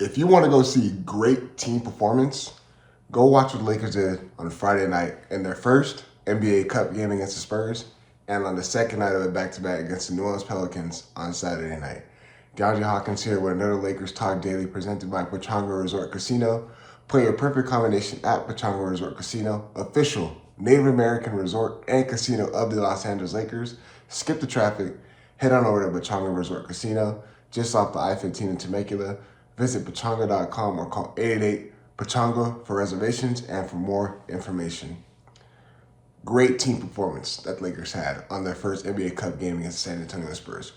If you want to go see great team performance, go watch what the Lakers did on Friday night in their first NBA Cup game against the Spurs, and on the second night of it back-to-back against the New Orleans Pelicans on Saturday night. Deondre Hawkins here with another Lakers Talk Daily presented by Pechanga Resort Casino. Play your perfect combination at Pechanga Resort Casino, official Native American resort and casino of the Los Angeles Lakers. Skip the traffic, head on over to Pechanga Resort Casino, just off the I-15 in Temecula. Visit pechanga.com or call 888-PECHANGA for reservations and for more information. Great team performance that the Lakers had on their first NBA Cup game against the San Antonio Spurs.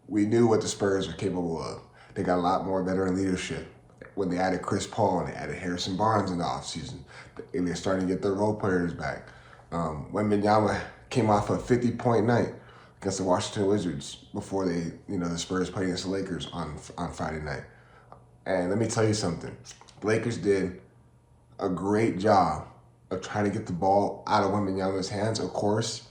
We knew what the Spurs are capable of. They got a lot more veteran leadership. When they added Chris Paul and they added Harrison Barnes in the offseason, they're starting to get their role players back. Wemby came off a 50-point night against the Washington Wizards before the Spurs played against the Lakers on Friday night. And let me tell you something. The Lakers did a great job of trying to get the ball out of Wembanyama's hands. Of course,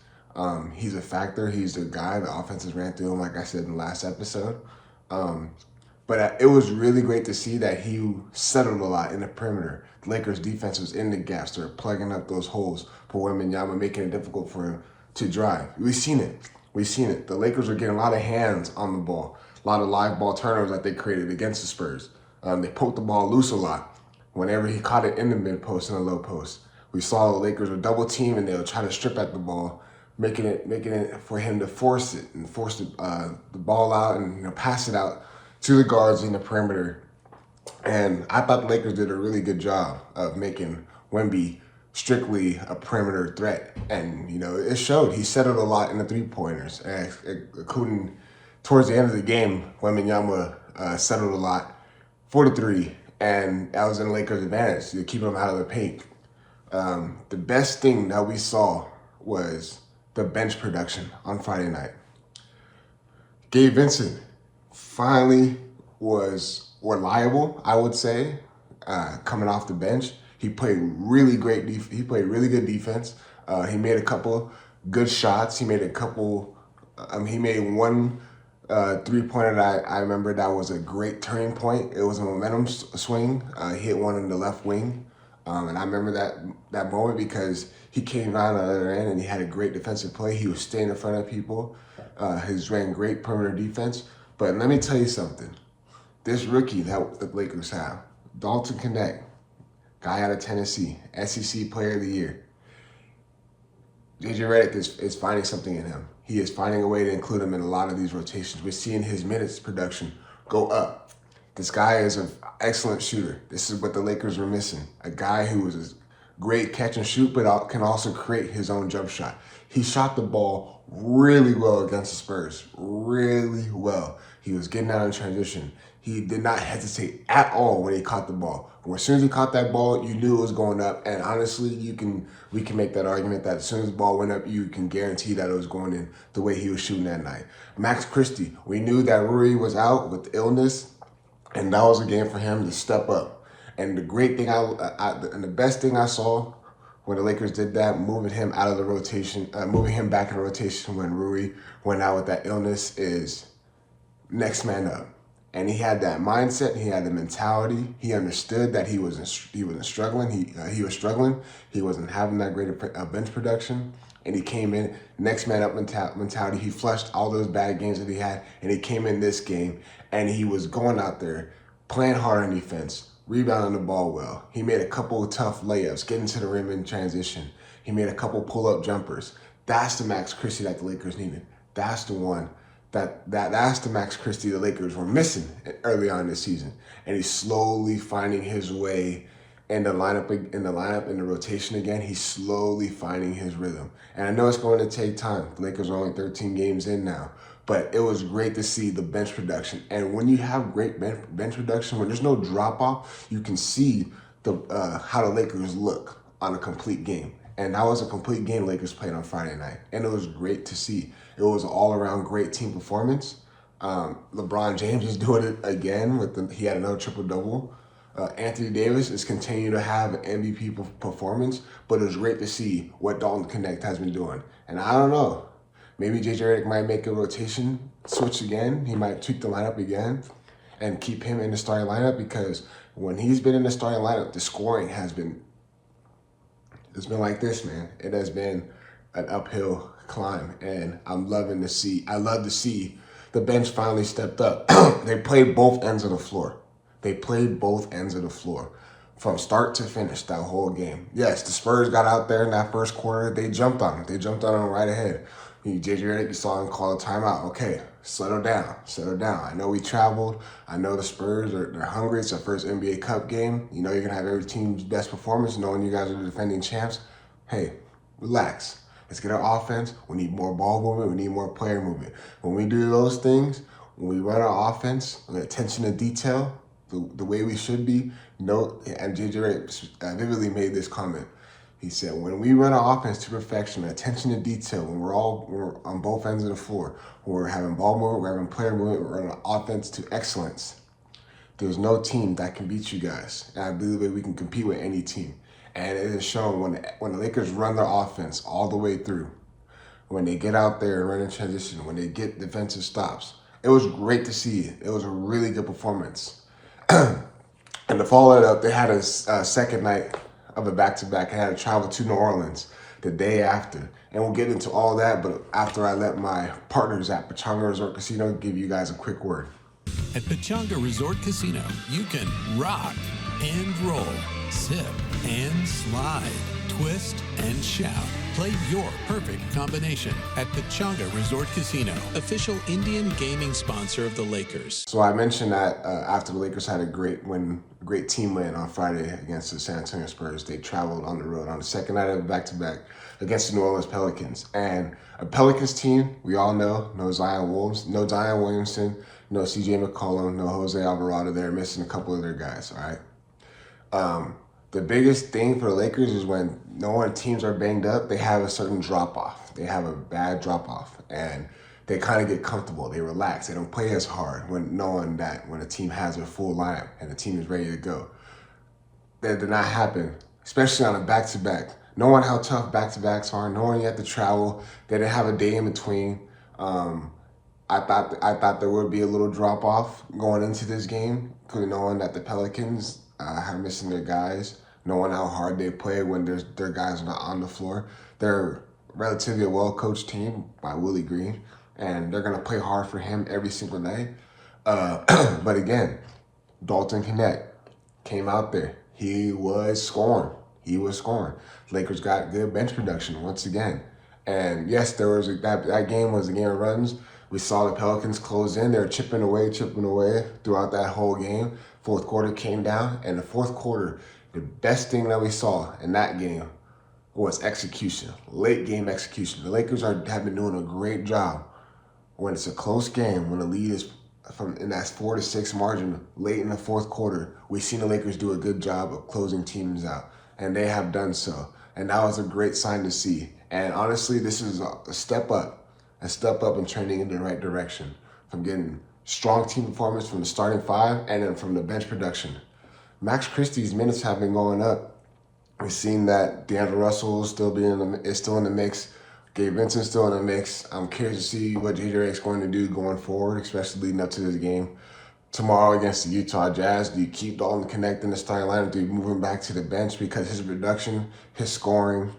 he's a factor. He's the guy. The offenses ran through him, like I said in the last episode. But it was really great to see that he settled a lot in the perimeter. The Lakers' defense was in the gaps. They were plugging up those holes for Wembanyama, making it difficult for him to drive. We've seen it. The Lakers were getting a lot of hands on the ball, a lot of live ball turnovers that they created against the Spurs. They poked the ball loose a lot whenever he caught it in the mid post and the low post. We saw the Lakers would double team and they would try to strip at the ball, making it for him to force the ball out and pass it out to the guards in the perimeter. And I thought the Lakers did a really good job of making Wemby strictly a perimeter threat. And, it showed. He settled a lot in the three-pointers. Including towards the end of the game, Wembanyama settled a lot for the three. And that was in the Lakers' advantage to keep them out of the paint. The best thing that we saw was the bench production on Friday night. Gabe Vincent finally was reliable, I would say, coming off the bench. He played really great. He played really good defense. He made a couple good shots. He made one three-pointer that I remember that was a great turning point. It was a momentum swing. He hit one in the left wing. And I remember that moment because he came down the other end and he had a great defensive play. He was staying in front of people. He ran great perimeter defense. But let me tell you something. This rookie that the Lakers have, Dalton Knecht, guy out of Tennessee, SEC Player of the Year. JJ Redick is finding something in him. He is finding a way to include him in a lot of these rotations. We're seeing his minutes production go up. This guy is an excellent shooter. This is what the Lakers were missing. A guy who was a great catch and shoot, but can also create his own jump shot. He shot the ball really well against the Spurs. Really well. He was getting out in transition. He did not hesitate at all when he caught the ball. As soon as he caught that ball, you knew it was going up. And honestly, we can make that argument that as soon as the ball went up, you can guarantee that it was going in the way he was shooting that night. Max Christie, we knew that Rui was out with illness, and that was a game for him to step up. And the great thing and the best thing I saw when the Lakers did that, moving him out of the rotation, moving him back in the rotation when Rui went out with that illness, is next man up. And he had that mindset. He had the mentality. He understood that he wasn't struggling. He was struggling. He wasn't having that great bench production. And he came in next man up mentality. He flushed all those bad games that he had, and he came in this game, and he was going out there playing hard on defense, rebounding the ball well. He made a couple of tough layups, getting to the rim in transition. He made a couple pull-up jumpers. That's the Max Christie that the Lakers needed. That's the one. That's the Max Christie the Lakers were missing early on this season. And he's slowly finding his way in the lineup, in the rotation again. He's slowly finding his rhythm. And I know it's going to take time. The Lakers are only 13 games in now. But it was great to see the bench production. And when you have great bench production, when there's no drop-off, you can see how the Lakers look on a complete game. And that was a complete game Lakers played on Friday night. And it was great to see. It was all-around great team performance. LeBron James is doing it again. He had another triple-double. Anthony Davis is continuing to have an MVP performance. But it was great to see what Dalton Knecht has been doing. And I don't know. Maybe JJ Redick might make a rotation switch again. He might tweak the lineup again. and keep him in the starting lineup, because when he's been in the starting lineup, the scoring it's been like this, man. It has been an uphill climb, and I love to see the bench finally stepped up. They played both ends of the floor. From start to finish, that whole game. Yes, the Spurs got out there in that first quarter. They jumped on them right ahead. JJ Redick, you saw him call a timeout. Okay, settle down. I know we traveled. I know the Spurs they're hungry. It's their first NBA Cup game. You know you're gonna have every team's best performance, knowing you guys are the defending champs. Hey, relax. Let's get our offense. We need more ball movement. We need more player movement. When we do those things, when we run our offense, with attention to detail, the way we should be. And JJ Redick vividly made this comment. He said, when we run our offense to perfection, attention to detail, when we're on both ends of the floor, when we're having ball movement, we're having player movement, we're running offense to excellence, there's no team that can beat you guys. And I believe that we can compete with any team. And it is shown when the Lakers run their offense all the way through, when they get out there and run in transition, when they get defensive stops. It was great to see it. It was a really good performance. And to follow it up, they had a second night of a back-to-back. I had to travel to New Orleans the day after. And we'll get into all that, but after I let my partners at Pechanga Resort Casino give you guys a quick word. At Pechanga Resort Casino, you can rock and roll, sip and slide, twist and shout. Play your perfect combination at Pechanga Resort Casino, official Indian gaming sponsor of the Lakers. So I mentioned that after the Lakers had a great team win on Friday against the San Antonio Spurs, they traveled on the road on the second night of the back-to-back against the New Orleans Pelicans. And a Pelicans team, we all know, no Zion Williamson, no CJ McCollum, no Jose Alvarado. They're missing a couple of their guys, all right? The biggest thing for the Lakers is when teams are banged up, they have a certain drop-off. They have a bad drop-off, and they kind of get comfortable. They relax. They don't play as hard when knowing that when a team has their full lineup and the team is ready to go. That did not happen, especially on a back-to-back. Knowing how tough back-to-backs are, knowing you have to travel, they didn't have a day in between. I thought there would be a little drop-off going into this game, knowing that the Pelicans are missing their guys, knowing how hard they play when their guys are not on the floor. They're relatively a well-coached team by Willie Green, and they're going to play hard for him every single night. But again, Dalton Knecht came out there. He was scoring. Lakers got good bench production once again. And yes, that game was a game of runs. We saw the Pelicans close in. They were chipping away throughout that whole game. Fourth quarter came down, and the fourth quarter, the best thing that we saw in that game was execution, late game execution. The Lakers have been doing a great job when it's a close game, when the lead is in that 4-6 margin late in the fourth quarter. We've seen the Lakers do a good job of closing teams out, and they have done so. And that was a great sign to see. And honestly, this is a step up and trending in the right direction from getting strong team performance from the starting five and then from the bench production. Max Christie's minutes have been going up. We've seen that Deondre Russell is still in the mix. Gabe Vincent's still in the mix. I'm curious to see what JJ Redick's going to do going forward, especially leading up to this game tomorrow against the Utah Jazz. Do you keep Dalton Knecht in the starting lineup? Do you move him back to the bench because his production, his scoring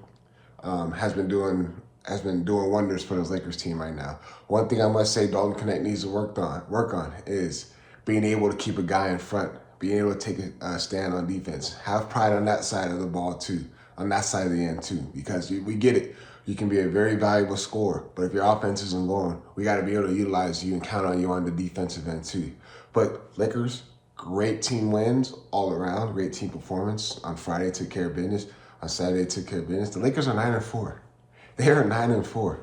has been doing wonders for this Lakers team right now. One thing I must say Dalton Knecht needs to work on is being able to keep a guy in front, being able to take a stand on defense. Have pride on that side of the ball too, on that side of the end too, because we get it. You can be a very valuable scorer, but if your offense isn't going, we got to be able to utilize you and count on you on the defensive end too. But Lakers, great team wins all around, great team performance. On Friday, took care of business. On Saturday, took care of business. The Lakers are 9-4. They are 9-4.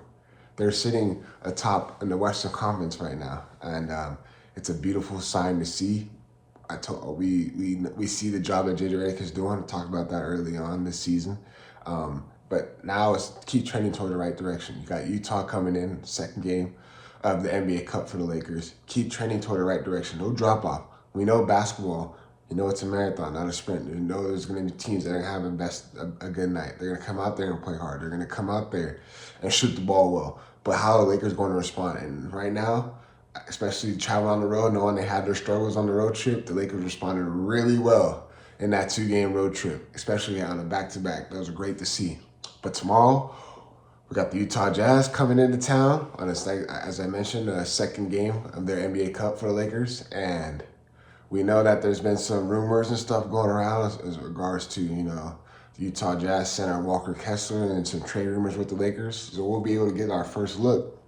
They're sitting atop in the Western Conference right now, and it's a beautiful sign to see. We see the job that JJ Redick is doing. I talked about that early on this season, but now it's keep trending toward the right direction. You got Utah coming in, second game of the NBA Cup for the Lakers. Keep trending toward the right direction. No drop off. We know basketball. You know it's a marathon, not a sprint. You know there's going to be teams that are going to have a good night. They're going to come out there and play hard. They're going to come out there and shoot the ball well. But how are the Lakers going to respond? And right now, especially traveling on the road, knowing they had their struggles on the road trip. The Lakers responded really well in that 2-game road trip, especially on a back-to-back. That was great to see. But tomorrow, we got the Utah Jazz coming into town on, as I mentioned, the second game of their NBA Cup for the Lakers. And we know that there's been some rumors and stuff going around as regards to, the Utah Jazz center Walker Kessler and some trade rumors with the Lakers. So we'll be able to get our first look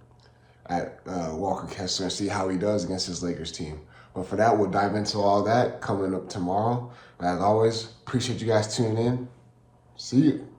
at Walker Kessler and see how he does against his Lakers team. But for that, we'll dive into all that coming up tomorrow. But as always, appreciate you guys tuning in. See you.